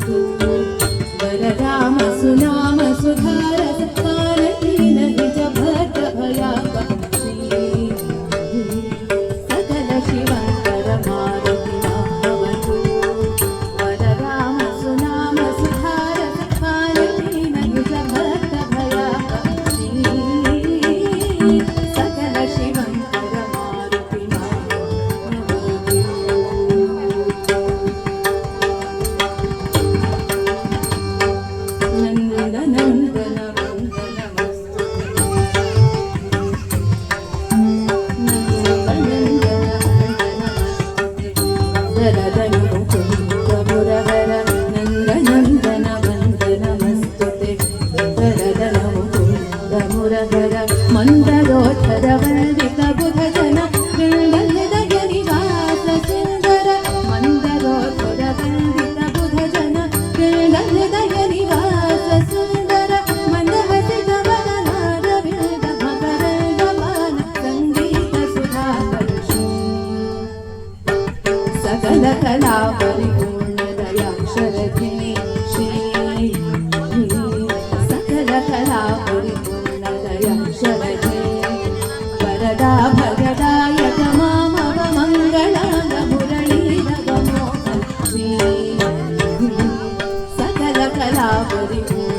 वरराम सुनाम सुधारस कालहीन निज भक्त भयापक्षी सकल शिवंकर मारुति भवतु वरराम सुनाम सुधारस कालहीन निज भक्त भयापक्षी सकल शिवंकर मारुति मंदरोत्तर वंदित बुध जन वृंद हृदय निवास सुंदर मंदरोत्तर वंदित बुध जन वृंद हृदय निवास सुंदर मंदहसित वदनार वृंद मकरंदमान संगीत सुधाकर्षी सकल कला परिपूर्ण दयाक्षर श्री सकल कला परिपूर्ण दयाक्षर वरदा भगदायक मामव मंगलांग मुरलीधर मोहन श्री सकल कला परिपूर्ण